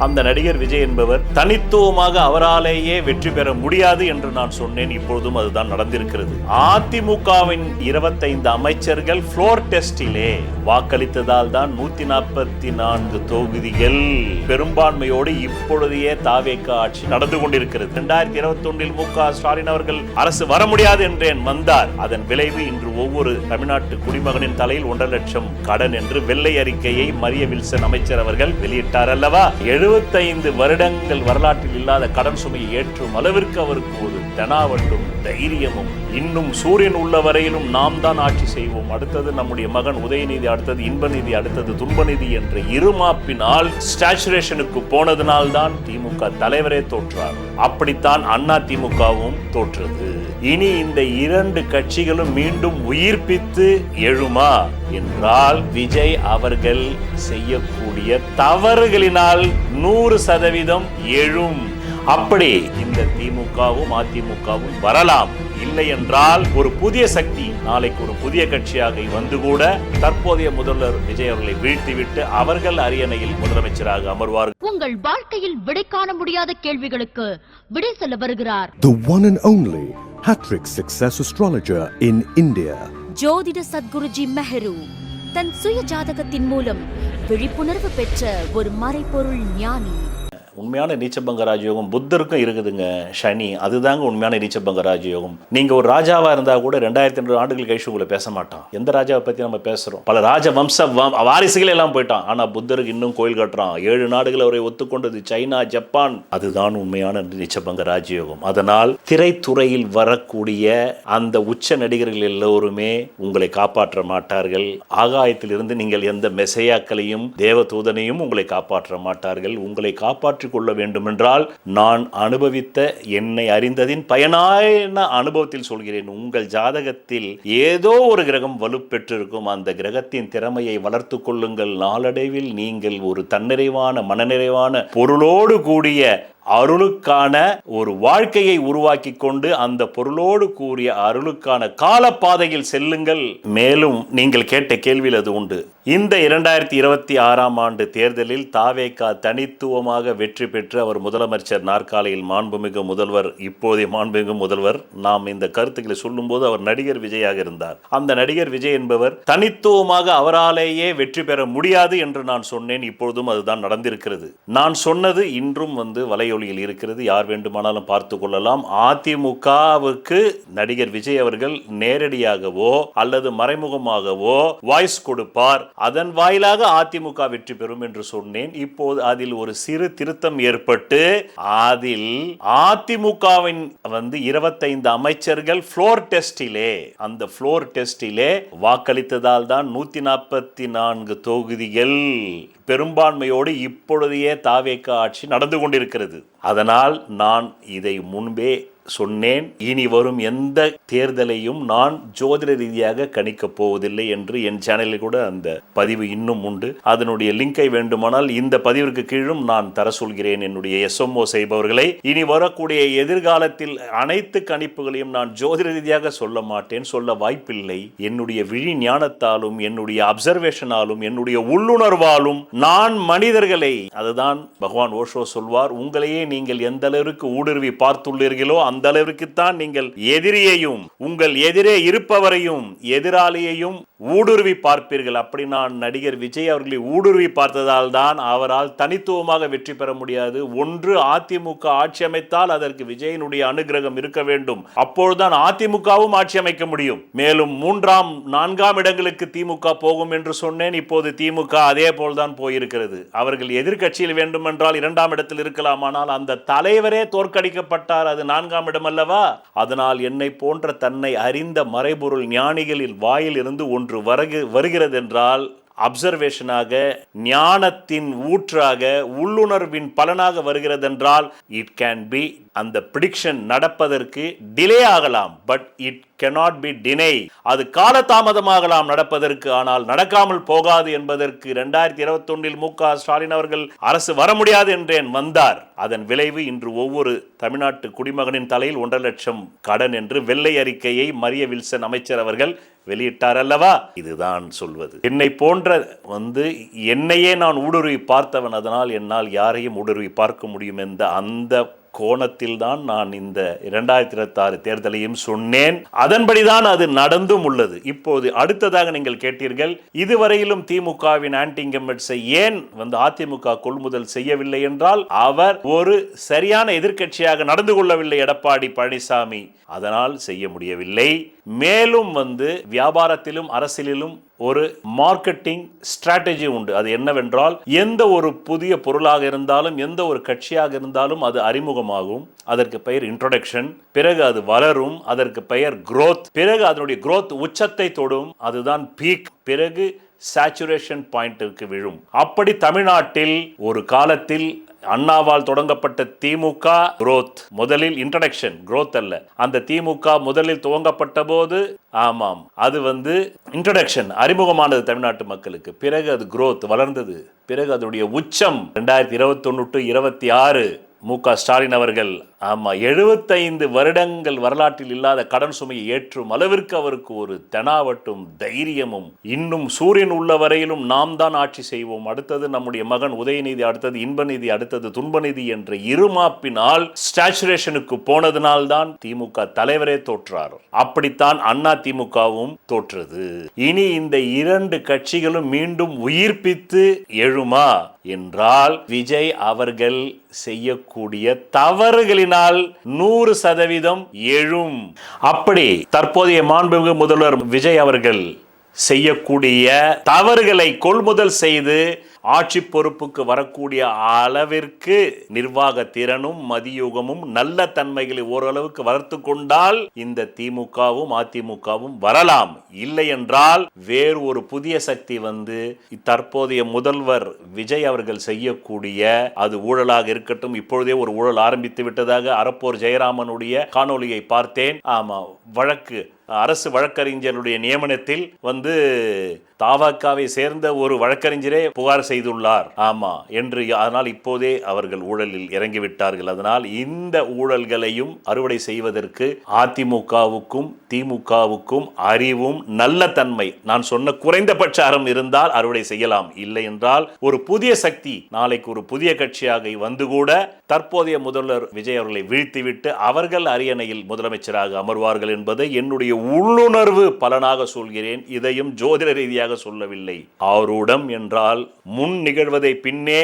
அந்த நடிகர் விஜய் என்பவர் தனித்துவமாக அவராலேயே வெற்றி பெற முடியாது என்று நான் சொன்னேன். இப்பொழுதும் அதுதான் நடந்திருக்கிறது. அதிமுகவின் 25 அமைச்சர்கள் ஃப்ளோர் டெஸ்டிலே வாக்களித்ததால் தான் 144 தொகுதிகள் பெரும்பான்மையோடு இப்பொழுதையே தாவேக ஆட்சி நடந்து கொண்டிருக்கிறது. 2021 மு.க. ஸ்டாலின் அவர்கள் அரசு வர முடியாது என்றேன், வந்தார். அதன் விளைவு இன்று ஒவ்வொரு தமிழ்நாட்டு குடிமகனின் தலையில் 1.5 லட்சம் கடன் என்று வெள்ளை அறிக்கையை மரிய வில்சன் அமைச்சர் அவர்கள் வெளியிட்டார் அல்லவா. 75 வருடங்கள் வரலாற்றில் இல்லாத கடன் சுமையை ஏற்றும் அளவிற்கு அவருக்கு ஒரு தெனாவட்டும் தைரியமும், இன்னும் சூரியன் உள்ள வரையிலும் நாம் தான் ஆட்சி செய்வோம், அடுத்தது நம்முடைய மகன் உதயநிதி, அடுத்தது இன்பநிதி, அடுத்தது துன்பநிதி என்ற இருமாப்பினால் ஸ்டாச்சுரேஷனுக்கு போனதனால் தான் திமுக தலைவரே தோற்றார். அப்படித்தான் அண்ணா திமுகவும் தோற்றது. இனி இந்த 2 கட்சிகளும் மீண்டும் உயிர்ப்பித்து எழுமா என்றால் விஜய் அவர்கள் செய்யக்கூடிய தவறுகளினால் 100% எழும். அப்படி இந்த திமுகவும் அதிமுகவும் வரலாம். இல்லை என்றால் ஒரு புதிய சக்தி நாளைக்கு ஒரு புதிய கட்சியாக வந்து கூட தற்போதைய முதல்வர் விஜய் அவர்களை வீழ்த்திவிட்டு அவர்கள் அரியணையில் முதலமைச்சராக அமர்வார்கள். உங்கள் வாழ்க்கையில் விடை காண முடியாத கேள்விகளுக்கு விடை சொல்ல வருகிறார் The one and only Hat-trick Success Astrologer in India. ஜோதிட சத்குருஜி மெஹரு தன் சுய ஜாதகத்தின் மூலம் விழிப்புணர்வு பெற்ற ஒரு மறைபொருள் ஞானி. உண்மையான நீச்சபங்க ராஜயோகம் புத்தருக்கும் இருக்குதுங்க. சனி அதுதாங்க உண்மையான நீச்சபங்க ராஜயோகம். நீங்க ஒரு ராஜாவா இருந்தா கூட 2200 ஆண்டுகள் கழிச்சு உங்களை பேச மாட்டான். எந்த ராஜாவை பத்தி நம்ம பேசுறோம்? பல ராஜ வம்ச வாரிசுகள் எல்லாம் போயிட்டான். ஆனா புத்தருக்கு இன்னும் கோயில் கட்டுறான். 7 நாடுகள் அவரை ஒத்துக்கொண்டது, சைனா, ஜப்பான். அதுதான் உண்மையான நீச்சபங்க ராஜயோகம். அதனால் திரைத்துறையில் வரக்கூடிய அந்த உச்ச நடிகர்கள் எல்லோருமே உங்களை காப்பாற்ற மாட்டார்கள். ஆகாயத்திலிருந்து நீங்கள் எந்த மெசையாக்களையும் தேவதூதனையும் உங்களை காப்பாற்ற மாட்டார்கள். உங்களை காப்பாற்ற கொள்ள வேண்டும் என்றால் நான் அனுபவித்த, என்னை அறிந்ததின் பயனான அனுபவத்தில் சொல்கிறேன். உங்கள் ஜாதகத்தில் ஏதோ ஒரு கிரகம் வலுப்பெற்றிருக்கும். அந்த கிரகத்தின் திறமையை வளர்த்து கொள்ளுங்கள். நாளடைவில் நீங்கள் ஒரு தன்னிறைவான, மனநிறைவான, பொருளோடு கூடிய அருளுக்கான ஒரு வாழ்க்கையை உருவாக்கி கொண்டு அந்த பொருளோடு கூறிய அருளுக்கான காலப்பாதையில் செல்லுங்கள். மேலும் நீங்கள் கேட்ட கேள்வியில் அது உண்டு. இந்த 2026ஆம் ஆண்டு தேர்தலில் தாவேகா தனித்துவமாக வெற்றி பெற்று அவர் முதலமைச்சர் நாற்காலியில் மாண்புமிகு முதல்வர், இப்போதைய மாண்புமிகு முதல்வர், நாம் இந்த கருத்துக்களை சொல்லும் போது அவர் நடிகர் விஜயாக இருந்தார். அந்த நடிகர் விஜய் என்பவர் தனித்துவமாக அவராலேயே வெற்றி பெற முடியாது என்று நான் சொன்னேன். இப்பொழுதும் அதுதான் நடந்திருக்கிறது. நான் சொன்னது இன்றும் வலையொலியில் இருக்கிறது. யார் வேண்டுமானாலும் பார்த்து கொள்ளலாம். அதிமுகவுக்கு நடிகர் விஜய் அவர்கள் நேரடியாகவோ அல்லது மறைமுகமாகவோ வாய்ஸ் கொடுப்பார். அதன் வாயிலாக அதிமுக வெற்றி பெறும் என்று சொன்னேன். இப்போது அதில் ஒரு சிறு திருத்தம் ஏற்பட்டு அதில் அதிமுகவின் 25 அமைச்சர்கள் ஃப்ளோர் டெஸ்டிலே, அந்த ஃப்ளோர் டெஸ்டிலே வாக்களித்ததால் தான் 144 தொகுதிகள் பெரும்பான்மையோடு இப்பொழுதையே தாவேக ஆட்சி நடந்து கொண்டிருக்கிறது. அதனால் நான் இதை முன்பே சொன்னேன். இனி வரும் எந்த தேர்தலையும் நான் ஜோதிட ரீதியாக கணிக்கப் போவதில்லை என்று என் சேனலில் கூட அந்த பதிவு இன்னும் உண்டு. அதனுடைய லிங்கை வேண்டுமானால் இந்த பதிவிற்கு கீழும் நான் தர சொல்கிறேன். என்னுடைய SMO செய்பவர்களை இனி வரக்கூடிய எதிர்காலத்தில் அனைத்து கணிப்புகளையும் நான் ஜோதிட ரீதியாக சொல்ல மாட்டேன், சொல்ல வாய்ப்பில்லை. என்னுடைய விழி ஞானத்தாலும், என்னுடைய அப்சர்வேஷனாலும், என்னுடைய உள்ளுணர்வாலும் நான் மனிதர்களை, அதுதான் பகவான் ஓஷோ சொல்வார், உங்களையே நீங்கள் எந்த அளவிற்கு ஊடுருவி பார்த்துள்ளீர்களோ அந்த அளவிற்குத்தான் நீங்கள் எதிரியையும், உங்கள் எதிரே இருப்பவரையும், எதிராளியையும் ஊடுருவி பார்ப்பீர்கள். அப்படி நான் நடிகர் விஜய் அவர்களை ஊடுருவி பார்த்ததால் தான் அவரால் தனித்துவமாக வெற்றி பெற முடியாது. ஒன்று அதிமுக ஆட்சி அமைத்தால் அதற்கு விஜயனுடைய அனுகிரகம் இருக்க வேண்டும். அப்பொழுதுதான் அதிமுகவும் ஆட்சி அமைக்க முடியும். மேலும் 3ஆம் 4ஆம் இடங்களுக்கு திமுக போகும் என்று சொன்னேன். இப்போது திமுக அதே போல்தான் போயிருக்கிறது. அவர்கள் எதிர்கட்சியில் வேண்டுமென்றால் 2ஆம் இடத்தில் இருக்கலாம். ஆனால் அந்த தலைவரே தோற்கடிக்கப்பட்டார். அது 4ஆம் இடம் அல்லவா? அதனால் என்னை போன்ற தன்னை அறிந்த மறைபொருள் ஞானிகளில் வாயில் இருந்து ஒன்று வருகிறது என்றால் அப்சர்வேஷனாக, ஞானத்தின் ஊற்றாக, உள்ளுணர்வின் பலனாக வருகிறது என்றால் இட் கேன் பி, அந்த பிரிடிக்ஷன் நடப்பதற்கு டிலே ஆகலாம், but it cannot be denied. அது காலதாமதமாகலாம் நடப்பதற்கு, ஆனால் நடக்காமல் போகாது என்பதற்கு 2021 மு.க. ஸ்டாலின் அவர்கள் அரசு வர முடியாது என்றேன், வந்தார். அதன் விளைவு இன்று ஒவ்வொரு தமிழ்நாட்டு குடிமகனின் தலையில் 1.5 லட்சம் கடன் என்று வெள்ளை அறிக்கையை மரிய வில்சன் அமைச்சர் அவர்கள் வெளியிட்டார் அல்லவா? இதுதான் சொல்வது. என்னை போன்ற என்னையே நான் ஊடுருவி பார்த்தவன், அதனால் என்னால் யாரையும் ஊடுருவி பார்க்க முடியும் என்ற அந்த கோணத்தில் தான் நான் இந்த 2026 தேர்தலையும் சொன்னேன். அதன்படிதான் அது நடந்தும் உள்ளது. இப்போது அடுத்ததாக நீங்கள் கேட்டீர்கள், இதுவரையிலும் திமுகவின் ஆன்டி இன்கம்பன்ஸை ஏன் அதிமுக கொள்முதல் செய்யவில்லை என்றால், அவர் ஒரு சரியான எதிர்க்கட்சியாக நடந்து கொள்ளவில்லை எடப்பாடி பழனிசாமி, அதனால் செய்ய முடியவில்லை. மேலும் வியாபாரத்திலும் அரசியலிலும் ஒரு மார்க்கெட்டிங் ஸ்ட்ராட்டஜி உண்டு. அது என்னவென்றால், எந்த ஒரு புதிய பொருளாக இருந்தாலும் எந்த ஒரு கட்சியாக இருந்தாலும் அது அறிமுகமாகும், அதற்கு பெயர் இன்ட்ரோடக்ஷன், பிறகு அது வளரும், அதற்கு பெயர் growth, பிறகு அதனுடைய growth உச்சத்தை தொடும், அதுதான் பீக், பிறகு சேச்சுரேஷன் பாயிண்டிற்கு விழும். அப்படி தமிழ்நாட்டில் ஒரு காலத்தில் அண்ணாவால் தொடங்கப்பட்ட திமுக growth, முதலில் இன்ட்ரோடக்ஷன், growth அல்ல. அந்த திமுக முதலில் துவங்கப்பட்ட போது ஆமாம் அது இன்ட்ரோடக்ஷன், அறிமுகமானது தமிழ்நாட்டு மக்களுக்கு. பிறகு அது growth வளர்ந்தது. பிறகு அதனுடைய உச்சம் 2021 to 26 மு.க. ஸ்டாலின் அவர்கள் 75 வருடங்கள் வரலாற்றில் இல்லாத கடன் சுமையை ஏற்றும் அளவிற்கு அவருக்கு ஒரு தெனாவட்டும் தைரியமும், இன்னும் சூரியன் உள்ள வரையிலும் நாம் தான் ஆட்சி செய்வோம், அடுத்தது நம்முடைய மகன் உதயநிதி, அடுத்தது இன்பநிதி, அடுத்தது துன்பநிதி என்ற இருமாப்பினால் ஸ்டாச்சுரேஷனுக்கு போனதனால்தான் திமுக தலைவரே தோற்றார். அப்படித்தான் அண்ணா திமுகவும் தோற்றது. இனி இந்த இரண்டு கட்சிகளும் மீண்டும் உயிர்ப்பித்து எழுமா என்றால், விஜய் அவர்கள் செய்யக்கூடிய தவறுகளினால் 100% எழும். அப்படி தற்போதைய மாண்புமிகு முதல்வர் விஜய் அவர்கள் செய்யக்கூடிய தவறுகளை கொள்முதல் செய்து ஆட்சி பொறுப்புக்கு வரக்கூடிய அளவிற்கு நிர்வாக திறனும் மதியுகமும் நல்ல தன்மைகளை ஓரளவுக்கு வளர்த்து கொண்டால் இந்த திமுகவும் அதிமுகவும் வரலாம். இல்லை என்றால் வேறு ஒரு புதிய சக்தி தற்போதைய முதல்வர் விஜய் அவர்கள் செய்யக்கூடிய அது ஊழலாக இருக்கட்டும், இப்பொழுதே ஒரு ஊழல் ஆரம்பித்து விட்டதாக அறப்போர் ஜெயராமனுடைய காணொலியை பார்த்தேன். ஆமா, வழக்கு அரசு வழக்கறிஞருடைய நியமனத்தில் தாவகாவை சேர்ந்த ஒரு வழக்கறிஞரே புகார் செய்துள்ளார். ஆமா என்று, அதனால் இப்போதே அவர்கள் ஊழலில் இறங்கிவிட்டார்கள். அதனால் இந்த ஊழல்களையும் அறுவடை செய்வதற்கு அதிமுகவுக்கும் திமுகவுக்கும் அறிவும் நல்ல தன்மை, நான் சொன்ன குறைந்தபட்ச அறம் இருந்தால் அறுவடை செய்யலாம். இல்லை என்றால் ஒரு புதிய சக்தி நாளைக்கு ஒரு புதிய கட்சியாக கூட தற்போதைய முதல்வர் விஜய் அவர்களை வீழ்த்திவிட்டு அவர்கள் அரியணையில் முதலமைச்சராக அமர்வார்கள் என்பதை என்னுடைய உள்ளுணர்வு பலனாக சொல்கிறேன். இதையும் ஜோதிட ரீதியாக சொல்லவில்லை. ஆரூடம் என்றால் முன் நிகழ்வதை பின்னே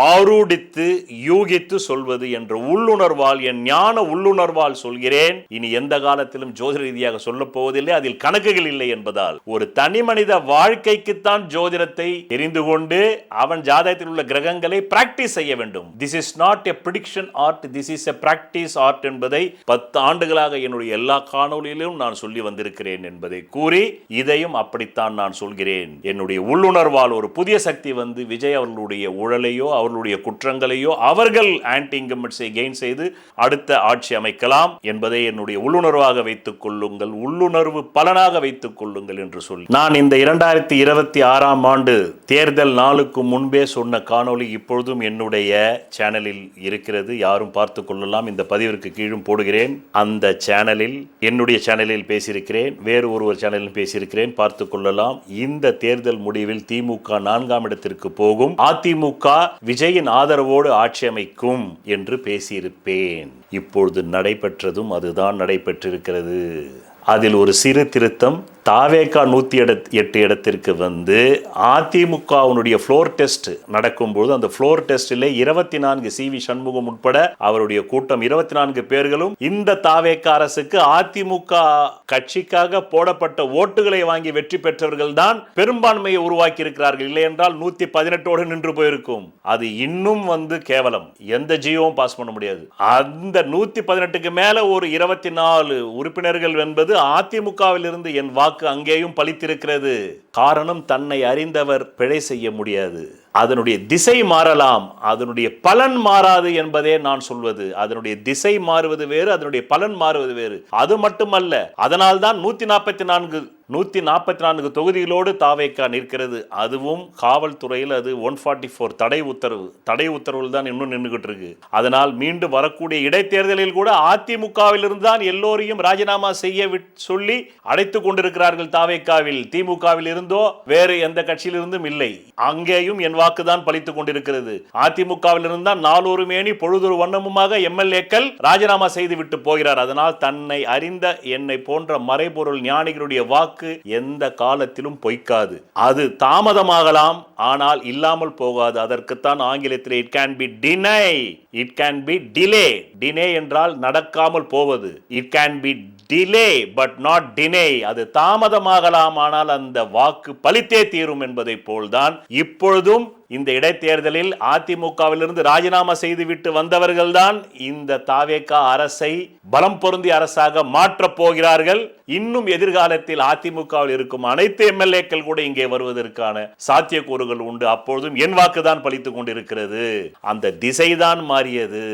ஆரூடித்து யூகித்து சொல்வது என்ற உள்ளுணர்வால், என் ஞான உள்ளுணர்வால் சொல்கிறேன். இனி எந்த காலத்திலும் ஜோதிட ரீதியாக சொல்ல போவதில்லை, அதில் கணக்குகள் இல்லை என்பதால் ஒரு தனி மனித வாழ்க்கைக்குத்தான் ஜோதிடத்தை தெரிந்து கொண்டு அவன் ஜாதகத்தில் உள்ள கிரகங்களை பிராக்டிஸ் செய்ய வேண்டும். This is not a prediction art, this is a practice art என்பதை 10 ஆண்டுகளாக என்னுடைய எல்லா காணொலியிலும் நான் சொல்லி வந்திருக்கிறேன் என்பதை கூறி இதையும் அப்படித்தான் நான் சொல்கிறேன். என்னுடைய உள்ளுணர்வால் ஒரு புதிய சக்தி விஜய் அவர்களுடைய ஊழலையோ அவர்களுடைய குற்றங்களையோ அவர்கள் ஆன்டி இன்கம்பன்ஸை கெயின் செய்து அடுத்த ஆட்சி அமைக்கலாம் என்பதை என்னுடைய உள்ளுணர்வாக வைத்துக் கொள்ளுங்கள், உள்ளுணர்வு பலனாக வைத்துக் கொள்ளுங்கள் என்று சொல்லி நான் இந்த 2026ஆம் ஆண்டு தேர்தல் நாளுக்கு முன்பே சொன்ன காணொளி இப்பொழுதும் என்னுடைய சேனலில் இருக்கிறது. யாரும் பார்த்து கொள்ளலாம். இந்த பதிவிற்கு கீழும் போடுகிறேன். அந்த சேனலில், என்னுடைய சேனலில் பேசியிருக்கிறேன், வேறு ஒரு சேனலில் பேசியிருக்கிறேன், பார்த்து கொள்ளலாம். இந்த தேர்தல் முடிவில் திமுக 4ஆம் இடத்திற்கு போகும், அதிமுக விஜயின் ஆதரவோடு ஆட்சி அமைக்கும் என்று பேசியிருப்பேன். இப்பொழுது நடைபெற்றதும் அதுதான் நடைபெற்றிருக்கிறது. அதில் ஒரு சிறு திருத்தம். தாவேகா 108 இடத்திற்கு அதிமுகவுடைய ஃப்ளோர் டெஸ்ட் நடக்கும்போது அந்த ஃப்ளோர் டெஸ்டில் 24 சி.வி. சண்முகம் உட்பட அவருடைய கூட்டம் 24 பேர்களும் இந்த தாவேகா அரசுக்கு அதிமுக கட்சிக்காக போடப்பட்ட ஓட்டுகளை வாங்கி வெற்றி பெற்றவர்கள் தான் பெரும்பான்மையை உருவாக்கி இருக்கிறார்கள். இல்லை என்றால் 118ஓடு நின்று போயிருக்கும். அது இன்னும் கேவலம். எந்த ஜியோவும் பாஸ் பண்ண முடியாது. அந்த 118க்கு மேல ஒரு 24 உறுப்பினர்கள் என்பது அதிமுகவில் இருந்து என் வாக்கு அங்கேயும் பலித்திருக்கிறது. காரணம், தன்னை அறிந்தவர் பிழை செய்ய முடியாது. அதனுடைய திசை மாறலாம், அதனுடைய பலன் மாறாது என்பதே நான் சொல்வது. அதனுடைய திசை மாறுவது வேறு, அதனுடைய பலன் மாறுவது வேறு. அது மட்டுமல்ல, அதனால்தான் 144 144 தொகுதிகளோடு தாவேக்கா நிற்கிறது. அதுவும் காவல்துறையில் அது 144 தடை உத்தரவில் தான் இன்னும் நின்றுகிட்டு இருக்கு. அதனால் மீண்டும் வரக்கூடிய இடைத்தேர்தலில் கூட அதிமுகவிலிருந்து தான் எல்லோரையும் ராஜினாமா செய்ய சொல்லி அடைத்துக் கொண்டிருக்கிறார்கள். தாவேக்காவில் திமுகவில் இருந்தோ வேறு எந்த கட்சியிலிருந்தும் இல்லை. அங்கேயும் என் வாக்குதான் பலித்துக் கொண்டிருக்கிறது. அதிமுகவில் இருந்தால் நாளொரு மேனி பொழுதொரு வண்ணமுமாக எம்எல்ஏக்கள் ராஜினாமா செய்து விட்டு போகிறார். அதனால் தன்னை அறிந்த என்னை போன்ற மறைபொருள் ஞானிகளுடைய வாக்கு எந்த காலத்திலும் பொய்க்காது. அது தாமதமாகலாம், ஆனால் இல்லாமல் போகாது. அதற்குத்தான் ஆங்கிலத்தில் it can be deny, it can be delay. delay என்றால் நடக்காமல் போவது. it can be delay but not deny. அது தாமதமாகலாம், ஆனால் அந்த வாக்கு பலித்தே தீரும் என்பதை போல்தான் இப்பொழுதும் இந்த இடைத்தேர்தலில் அதிமுகவிலிருந்து ராஜினாமா செய்துவிட்டு வந்தவர்கள்தான் இந்த தாவேகா அரசை பலம் பொருந்திய அரசாக மாற்றப் போகிறார்கள். இன்னும் எதிர்காலத்தில் அதிமுகவில் இருக்கும் அனைத்து எம்எல்ஏக்கள் கூட இங்கே வருவதற்கான சாத்தியக்கூறுகள் உண்டு. அப்பொழுதும் என் வாக்குதான் பலித்துக் கொண்டிருக்கிறது. அந்த திசைதான் மாறியது.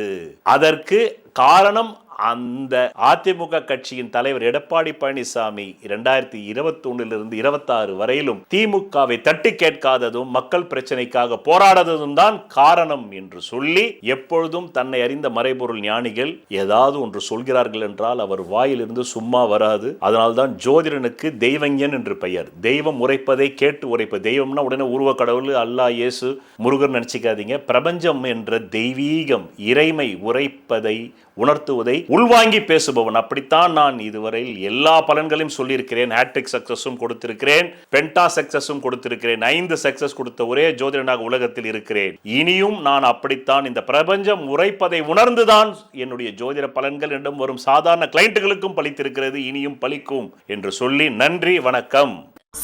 அதற்கு காரணம் அந்த அதிமுக கட்சியின் தலைவர் எடப்பாடி பழனிசாமி 2021 26 வரையிலும் திமுகவை தட்டி கேட்காததும் மக்கள் பிரச்சனைக்காக போராடாததும் தான் காரணம் என்று சொல்லி எப்பொழுதும் தன்னை அறிந்த மறைபொருள் ஞானிகள் ஏதாவது ஒன்று சொல்கிறார்கள் என்றால் அவர் வாயிலிருந்து சும்மா வராது. அதனால்தான் ஜோதிடனுக்கு தெய்வஞன் என்று பெயர். தெய்வம் உரைப்பதை கேட்டு உரைப்பது. தெய்வம்னா உடனே உருவ கடவுள் அல்லாஹ் இயேசு முருகன் நினைச்சுக்காதீங்க. பிரபஞ்சம் என்ற தெய்வீகம் இறைமை உரைப்பதை உணர்த்துவதை உள்வாங்கி பேசுபவன். அப்படித்தான் நான் இதுவரையில் எல்லா பலன்களையும் சொல்லியிருக்கிறேன். ஹேட்ரிக் சக்சஸும் கொடுத்திருக்கிறேன், பென்டா சக்சஸும் கொடுத்திருக்கிறேன். 5 சக்சஸ் கொடுத்த ஒரே ஜோதிடனாக உலகத்தில் இருக்கிறேன். இனியும் நான் அப்படித்தான் இந்த பிரபஞ்சம் உரைப்பதை உணர்ந்துதான் என்னுடைய ஜோதிட பலன்கள் என்றும் வரும் சாதாரண கிளைண்ட்டுகளுக்கும் பலித்திருக்கிறது, இனியும் பலிக்கும் என்று சொல்லி நன்றி, வணக்கம்.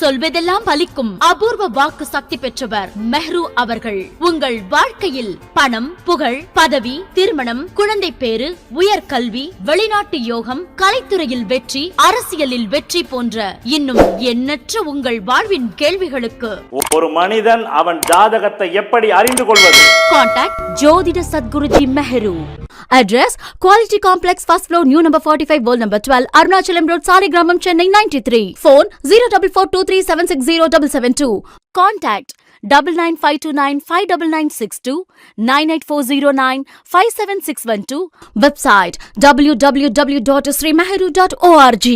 சொல்வதெல்லாம் பலிக்கும் அபூர்வ வாக்கு சக்தி பெற்றவர் மெஹ்ரு அவர்கள். உங்கள் வாழ்க்கையில் பணம், புகழ், பதவி, திருமணம், குழந்தை பேறு, உயர்கல்வி, வெளிநாட்டு யோகம், கலைத்துறையில் வெற்றி, அரசியலில் வெற்றி போன்ற இன்னும் எண்ணற்ற உங்கள் வாழ்வின் கேள்விகளுக்கு ஒரு மனிதன் அவன் ஜாதகத்தை எப்படி அறிந்து கொள்வது? கான்டாக்ட் ஜோதிட Sadguruji Mehru. Address Quality Complex, first floor, new number 45, wall number 12, Arunachalam Road, Saligramam, Chennai 93. Phone 044237607772. Contact 9952959962, 98409 57612. Website www.srimeheru.org.